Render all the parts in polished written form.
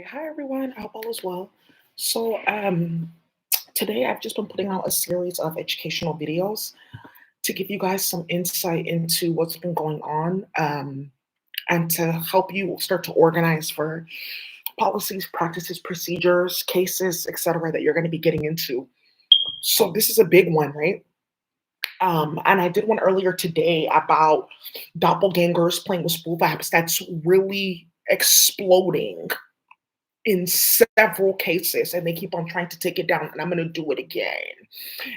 Okay, hi everyone. I hope all is well. Today I've just been putting out a series of educational videos to give you guys some insight into what's been going on, and to help you start to organize for policies, practices, procedures, cases, etc. that you're going to be getting into. So this is a big one, right? And I did one earlier today about doppelgangers playing with spool apps. That's really exploding in several cases, and they keep on trying to take it down, and I'm going to do it again.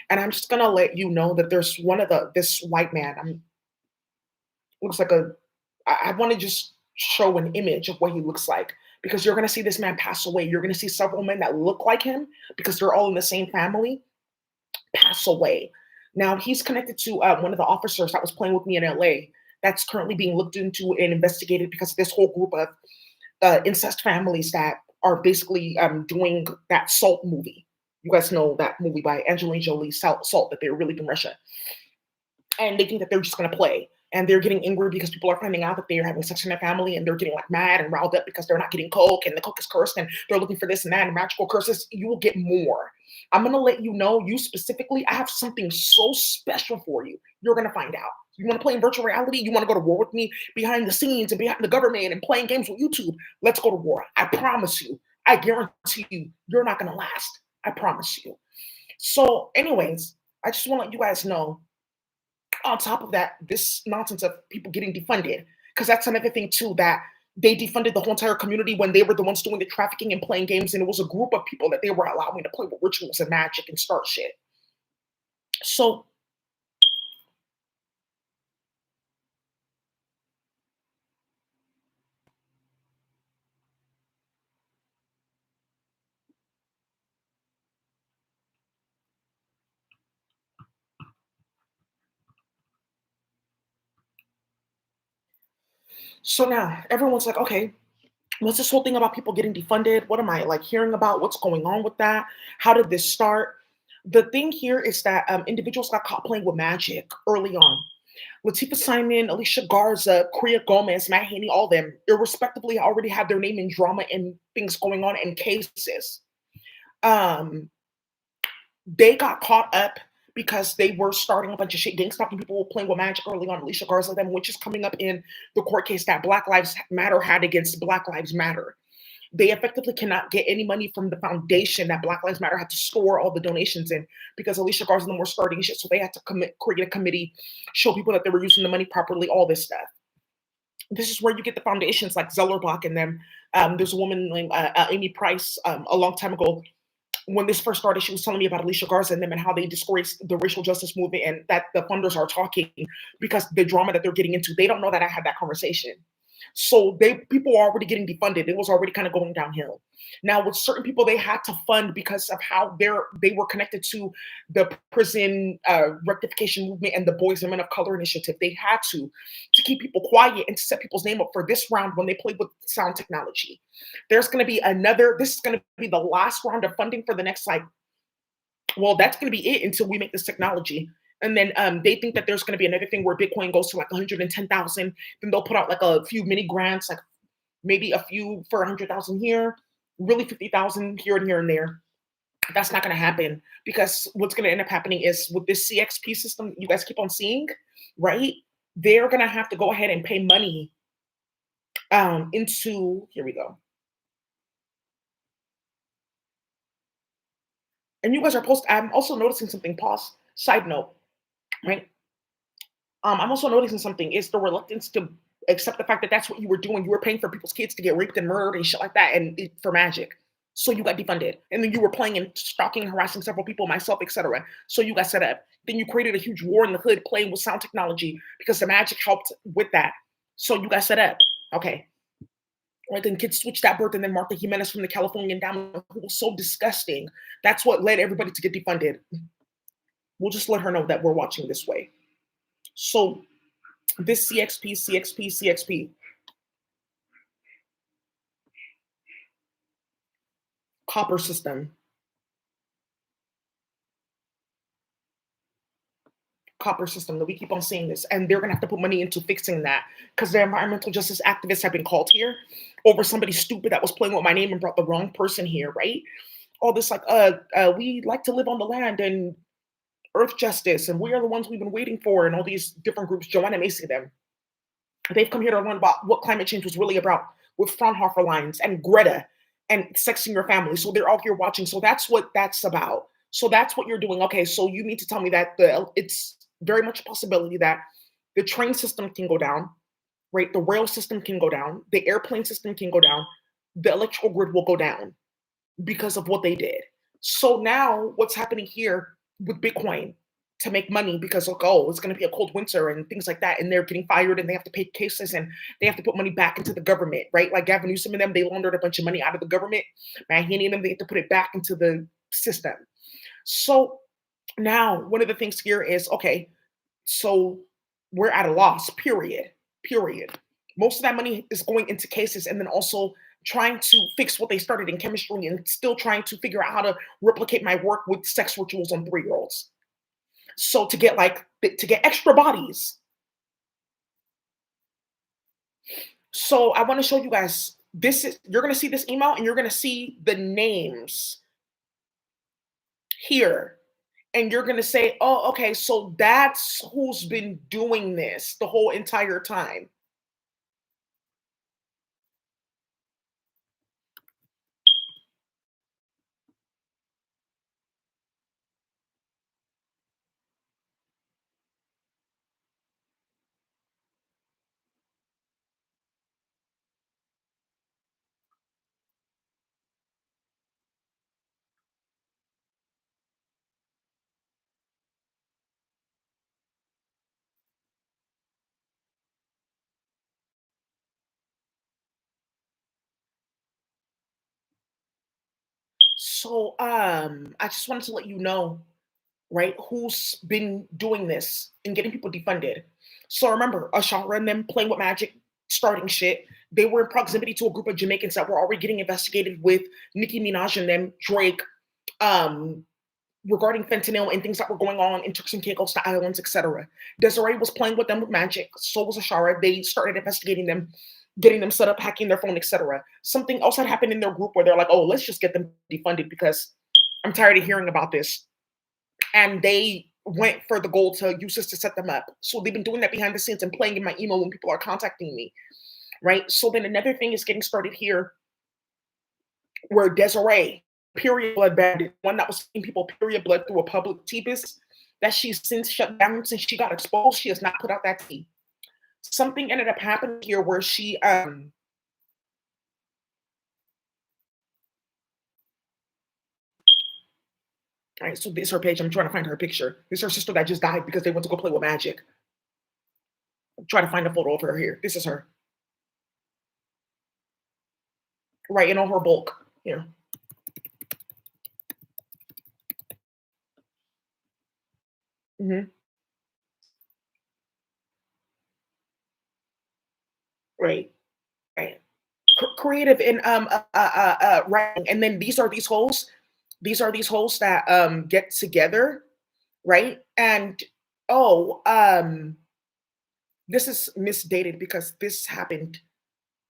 And I'm just going to let you know that there's one of the this white man. Looks like a I want to just show an image of what he looks like, because you're going to see this man pass away. You're going to see several men that look like him, because they're all in the same family, pass away. Now he's connected to one of the officers that was playing with me in LA, that's currently being looked into and investigated because of this whole group of incest families that are basically doing that Salt movie. You guys know that movie by Angelina Jolie, Salt, that they released in Russia. And they think that they're just going to play. And they're getting angry because people are finding out that they are having sex in their family, and they're getting like mad and riled up because they're not getting coke, and the coke is cursed, and they're looking for this and that and magical curses. You will get more. I'm going to let you know, you specifically, I have something so special for you. You're going to find out. You want to play in virtual reality? You want to go to war with me behind the scenes and behind the government and playing games with YouTube? Let's go to war. I promise you. I guarantee you, you're not going to last. I promise you. So, anyways, I just want to let you guys know, on top of that, this nonsense of people getting defunded, because that's another thing too, that they defunded the whole entire community when they were the ones doing the trafficking and playing games, and it was a group of people that they were allowing to play with rituals and magic and start shit. So now everyone's like, okay, what's this whole thing about people getting defunded? What am I like hearing about? What's going on with that? How did this start? The thing here is that individuals got caught playing with magic early on. Latifah Simon, Alicia Garza, Korea Gomez, Matt Haney, all them, irrespectively, already had their name in drama and things going on and cases. Um, they got caught up because they were starting a bunch of shit, gang stalking people, playing with magic early on. Alicia Garza, them, which is coming up in the court case that Black Lives Matter had against Black Lives Matter. They effectively cannot get any money from the foundation that Black Lives Matter had to store all the donations in, because Alicia Garza and them were starting shit. So they had to create a committee, show people that they were using the money properly, all this stuff. This is where you get the foundations like Zellerbach and them. There's a woman named Amy Price, a long time ago. When this first started, she was telling me about Alicia Garza and them and how they disgraced the racial justice movement, and that the funders are talking because the drama that they're getting into. They don't know that I had that conversation. So people are already getting defunded. It was already kind of going downhill. Now with certain people, they had to fund because of how they were connected to the prison rectification movement and the Boys and Men of Color initiative. They had to keep people quiet and to set people's name up for this round when they played with sound technology. There's going to be another. This is going to be the last round of funding for the next well, that's going to be it until we make this technology. And then they think that there's going to be another thing where Bitcoin goes to like 110,000. Then they'll put out like a few mini grants, like maybe a few for 100,000 here, really 50,000 here and there. That's not going to happen, because what's going to end up happening is with this CXP system you guys keep on seeing, right? They're going to have to go ahead and pay money into, here we go. And you guys are I'm also noticing something, pause, side note, right? I'm also noticing something is the reluctance to accept the fact that that's what you were doing. You were paying for people's kids to get raped and murdered and shit like that, and for magic. So you got defunded, and then you were playing and stalking and harassing several people, myself, etc. So you got set up. Then you created a huge war in the hood playing with sound technology because the magic helped with that. So you got set up. Okay. Right, then kids switched that birth, and then Martha Jimenez from the California Endowment, who was so disgusting. That's what led everybody to get defunded. We'll just let her know that we're watching this way. So this CXP, copper system, copper system that we keep on seeing this, and they're gonna have to put money into fixing that because the environmental justice activists have been called here over somebody stupid that was playing with my name and brought the wrong person here, right? All this like, we like to live on the land and earth justice, and we are the ones we've been waiting for, and all these different groups. Joanna Macy, them, they've come here to learn about what climate change was really about with Fraunhofer lines and Greta and sexing your family. So they're all here watching. So that's what that's about. So that's what you're doing. Okay, so you mean to tell me that it's very much a possibility that the train system can go down, right? The rail system can go down, the airplane system can go down, the electrical grid will go down because of what they did. So now what's happening here with Bitcoin to make money because like, oh, it's going to be a cold winter and things like that, and they're getting fired and they have to pay cases and they have to put money back into the government, right? Like Gavin Newsom and them, they laundered a bunch of money out of the government. Mahaney and them, they have to put it back into the system. So now one of the things here is okay, so we're at a loss, period. Period. Most of that money is going into cases and then also trying to fix what they started in chemistry and still trying to figure out how to replicate my work with sex rituals on 3-year-olds. So to get extra bodies. So I want to show you guys you're going to see this email and you're going to see the names here. And you're going to say, oh, okay, so that's who's been doing this the whole entire time. So I just wanted to let you know, right, who's been doing this and getting people defunded. So remember, Ashara and them playing with magic, starting shit. They were in proximity to a group of Jamaicans that were already getting investigated with Nicki Minaj and them, Drake, um, regarding fentanyl and things that were going on in Turks and Caicos, the islands, etc. Desiree was playing with them with magic. So was Ashara. They started investigating them, getting them set up, hacking their phone, etc. Something else had happened in their group where they're like, "Oh, let's just get them defunded because I'm tired of hearing about this." And they went for the goal to use this to set them up. So they've been doing that behind the scenes and playing in my email when people are contacting me, right? So then another thing is getting started here where Desiree, period blood bandit, one that was seeing people period blood through a public TBIS, that she's since shut down since she got exposed. She has not put out that tea. Something ended up happening here where she all right, so this is her page. I'm trying to find her picture. This is her sister that just died because they went to go play with magic. I'm trying to find a photo of her here. This is her. Right, in all her bulk. Here. Hmm. Right. Right. Creative in writing. And then these holes. These are these holes that get together, right? And oh, this is misdated because this happened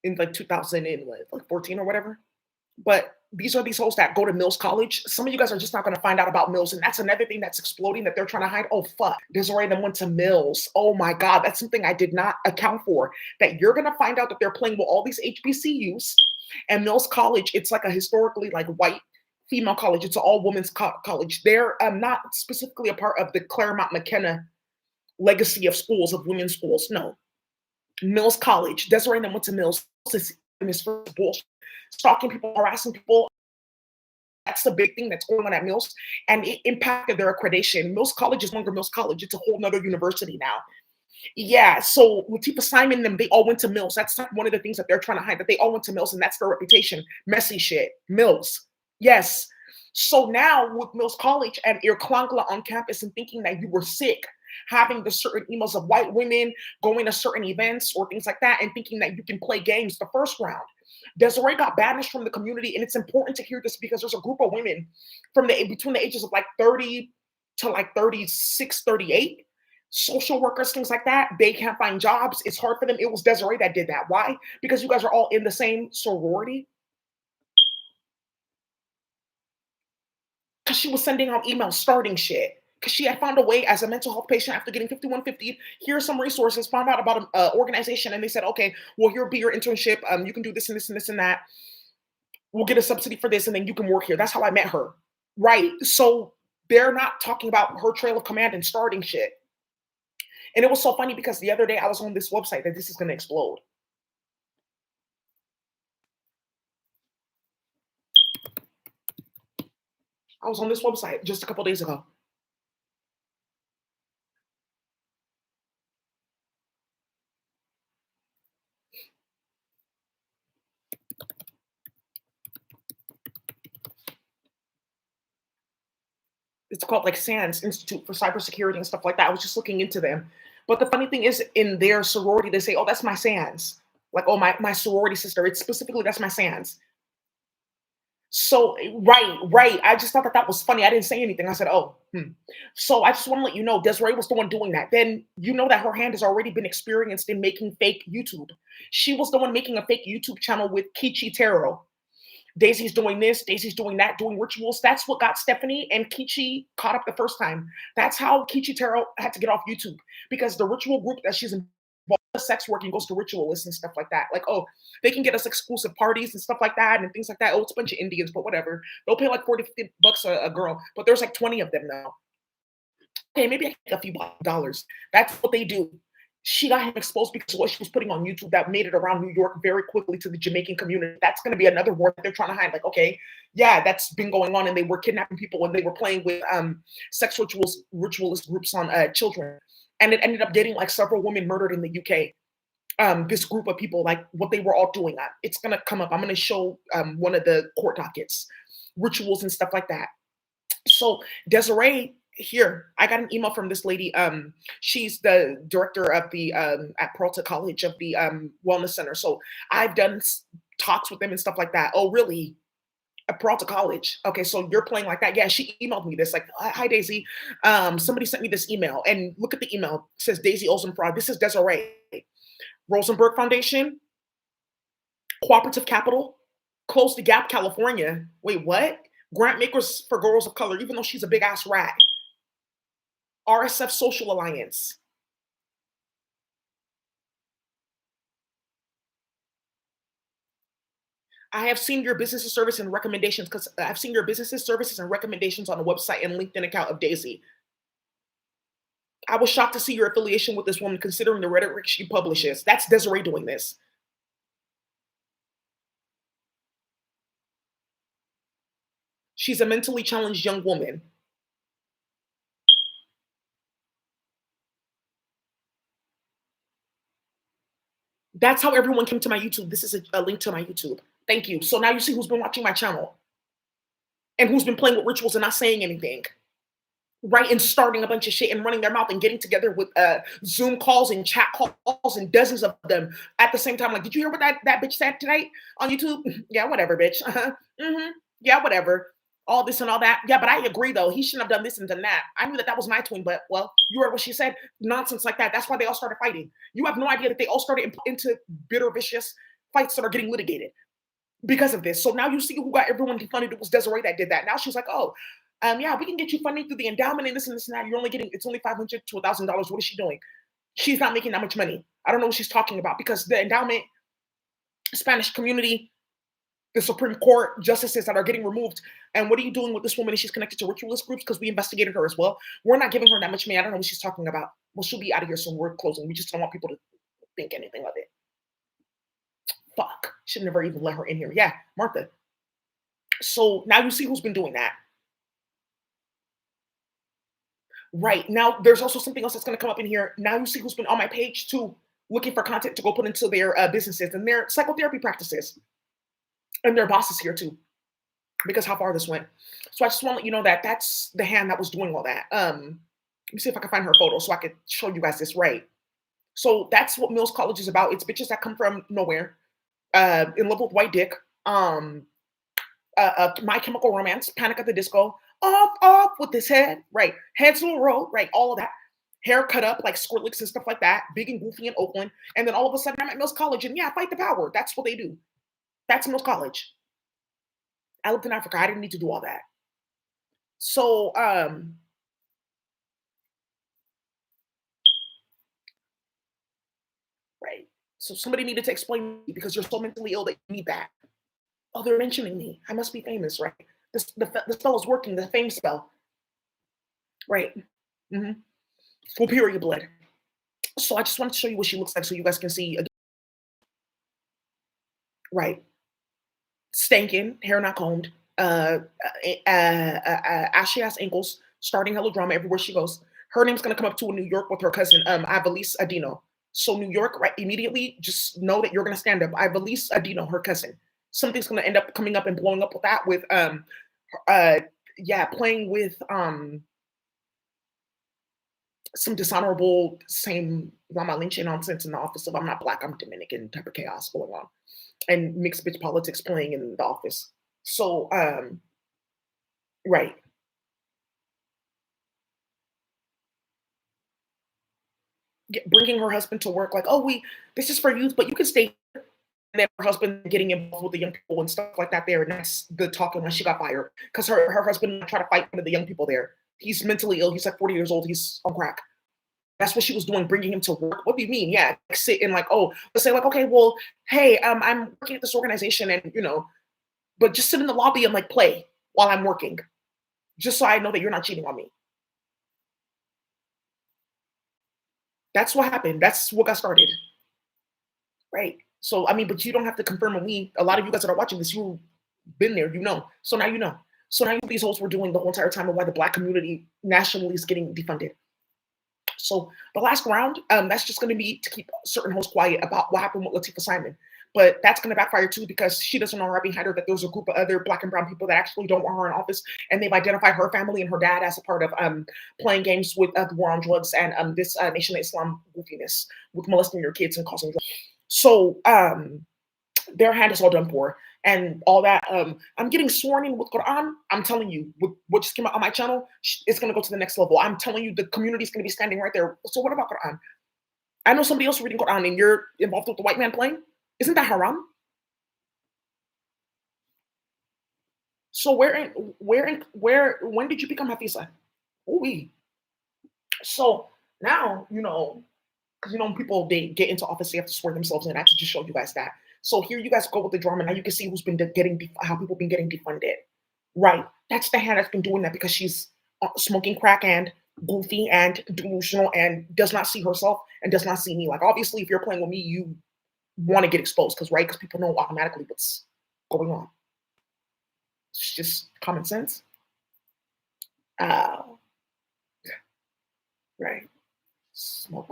in like 2014 or whatever. But these are these hosts that go to Mills College. Some of you guys are just not going to find out about Mills, and that's another thing that's exploding that they're trying to hide. Oh fuck, Desiree them went to Mills. Oh my god, that's something I did not account for. That you're going to find out that they're playing with all these HBCUs and Mills College. It's like a historically like white female college. It's an all women's college. They're not specifically a part of the Claremont McKenna legacy of schools of women's schools. No, Mills College. Desiree them went to Mills. This first bullshit. Stalking people, harassing people. That's the big thing that's going on at Mills, and it impacted their accreditation. Mills College is no longer Mills College; it's a whole nother university now. Yeah, so Latifah Simon and them, they all went to Mills. That's like one of the things that they're trying to hide, that they all went to Mills, and that's their reputation. Messy shit. Mills. Yes. So now with Mills College and your clunkla on campus and thinking that you were sick, having the certain emails of white women going to certain events or things like that, and thinking that you can play games the first round. Desiree got banished from the community, and it's important to hear this because there's a group of women from between the ages of like 30 to like 36, 38. social workers, things like that, they can't find jobs. It's hard for them. It was Desiree that did that. Why? Because you guys are all in the same sorority. Because she was sending out emails starting shit. Because she had found a way as a mental health patient after getting 5150. Here's some resources, found out about an organization, and they said, okay, well, here'll be your internship. You can do this and this and this and that. We'll get a subsidy for this, and then you can work here. That's how I met her. Right. So they're not talking about her trail of command and starting shit. And it was so funny because the other day I was on this website that this is going to explode. I was on this website just a couple days ago. It's called like SANS, Institute for Cybersecurity and stuff like that. I was just looking into them. But the funny thing is, in their sorority, they say, oh, that's my SANS. Like, oh, my sorority sister. It's specifically, that's my SANS. So, right, right. I just thought that that was funny. I didn't say anything. I said, oh, hmm. So I just want to let you know, Desiree was the one doing that. Then you know that her hand has already been experienced in making fake YouTube. She was the one making a fake YouTube channel with Kichi Tarot. Daisy's doing this, Daisy's doing that, doing rituals. That's what got Stephanie and Kichi caught up the first time. That's how Kichi Tarot had to get off YouTube because the ritual group that she's involved in, sex work and goes to ritualists and stuff like that. Like, oh, they can get us exclusive parties and stuff like that and things like that. Oh, it's a bunch of Indians, but whatever. They'll pay like 40, $50 a girl, but there's like 20 of them now. Okay, maybe I get a few dollars. That's what they do. She got him exposed because of what she was putting on YouTube that made it around New York very quickly to the Jamaican community. That's going to be another war that they're trying to hide. Like, okay, yeah, that's been going on, and they were kidnapping people and they were playing with sex ritualist groups on children, and it ended up getting like several women murdered in the UK. This group of people, like what they were all doing. It's going to come up. I'm going to show one of the court dockets, rituals and stuff like that. So Desiree, here I got an email from this lady. She's the director of the at Peralta College of the wellness center. So I've done talks with them and stuff like that. Oh, really? At Peralta College? Okay, so you're playing like that? Yeah, she emailed me this like, hi Daisy. Somebody sent me this email, and look at the email. It says Daisy Olsen fraud. This is Desiree. Rosenberg Foundation, Cooperative Capital, Close the Gap, California. Wait, what? Grant makers for girls of color, even though she's a big ass rat. RSF Social Alliance. I have seen your business service and recommendations because I've seen your businesses, services, and recommendations on the website and LinkedIn account of Daisy. I was shocked to see your affiliation with this woman considering the rhetoric she publishes. That's Desiree doing this. She's a mentally challenged young woman. That's how everyone came to my YouTube. This is a link to my YouTube. Thank you. So now you see who's been watching my channel and who's been playing with rituals and not saying anything. Right, and starting a bunch of shit and running their mouth and getting together with Zoom calls and chat calls and dozens of them at the same time. Like, did you hear what that bitch said tonight on YouTube? Yeah, whatever, bitch. Yeah, whatever. All this and all that. Yeah, but I agree though. He shouldn't have done this and done that. I knew that that was my twin, but well, you heard what she said. Nonsense like that. That's why they all started fighting. You have no idea that they all started into bitter, vicious fights that are getting litigated because of this. So now you see who got everyone defunded. It was Desiree that did that. Now she's like, oh, yeah, we can get you funding through the endowment and this and that. You're only getting, it's only $500 to $1,000. What is she doing? She's not making that much money. I don't know what she's talking about because the endowment, Spanish community, the Supreme Court justices that are getting removed. And what are you doing with this woman? And she's connected to ritualist groups because we investigated her as well. We're not giving her that much money. I don't know what she's talking about. Well, she'll be out of here soon. We're closing. We just don't want people to think anything of it. Fuck. Should never even let her in here. Yeah, Martha. So now you see who's been doing that. Right. Now, there's also something else that's going to come up in here. Now you see who's been on my page too, looking for content to go put into their businesses and their psychotherapy practices. And their bosses here too, because how far this went. So I just want to let you know that that's the hand that was doing all that. Let me see if I can find her photo so I can show you guys this right. So that's what Mills College is about. It's bitches that come from nowhere, in love with white dick, My Chemical Romance, Panic at the Disco, off with this head, right? Heads will roll, right? All of that. hair cut up like Skrillex and stuff like that, big and goofy in Oakland, and then all of a sudden I'm at Mills College, and yeah, fight the power. That's what they do. That's Mills College. I lived in Africa. I didn't need to do all that. So, right. So somebody needed to explain to me because you're so mentally ill that you need that. Oh, they're mentioning me. I must be famous, right? The spell is working, the fame spell. Right. Hmm. Full period blood. So I just wanted to show you what she looks like so you guys can see. Right. Stankin, hair not combed, ashy ass ankles, starting hella drama everywhere she goes. Her name's gonna come up to in New York with her cousin, Ivelisse Adino. So New York, right, immediately just know that you're gonna stand up. Ivelisse Adino, her cousin. Something's gonna end up coming up and blowing up with that with uh yeah, playing with some dishonorable same Rama Lynch nonsense in the office of I'm not black, I'm Dominican type of chaos going on. And mixed bitch politics playing in the office. So right. Bringing her husband to work like, "Oh, we this is for youth, but you can stay." And then her husband getting involved with the young people and stuff like that there, and that's the talking when she got fired because her husband tried to fight one of the young people there. He's mentally ill. He's like 40 years old. He's on crack. That's what she was doing, bringing him to work. What do you mean? Yeah, like, sit and like, oh, let's say like, okay, well, hey, I'm working at this organization, and but just sit in the lobby and like play while I'm working, just so I know that you're not cheating on me. That's what happened. That's what got started. Right. So I mean, but you don't have to confirm with me. A lot of you guys that are watching this, you've been there, you know. So now you know. So now you know these holes were doing the whole entire time and why the black community nationally is getting defunded. So the last round, that's just gonna be to keep certain hosts quiet about what happened with Latifah Simon. But that's gonna backfire too because she doesn't know right behind her that there's a group of other black and brown people that actually don't want her in office, and they've identified her family and her dad as a part of playing games with the war on drugs and this Nation of Islam goofiness with molesting your kids and causing drugs. So their hand is all done for and all that. I'm getting sworn in with Quran. I'm telling you, with what just came out on my channel, it's gonna go to the next level. I'm telling you, the community is gonna be standing right there. So what about Quran? I know somebody else reading Quran and you're involved with the white man playing. Isn't that haram? So where when did you become Hafisa? We. So now people they get into office, they have to swear themselves in. I actually just showed you guys that. So here you guys go with the drama. Now you can see who's been how people been getting defunded. Right. That's the hand that's been doing that because she's smoking crack and goofy and delusional and does not see herself and does not see me. Like obviously, if you're playing with me, you want to get exposed because right, because people know automatically what's going on. It's just common sense. Uh, right. Smoke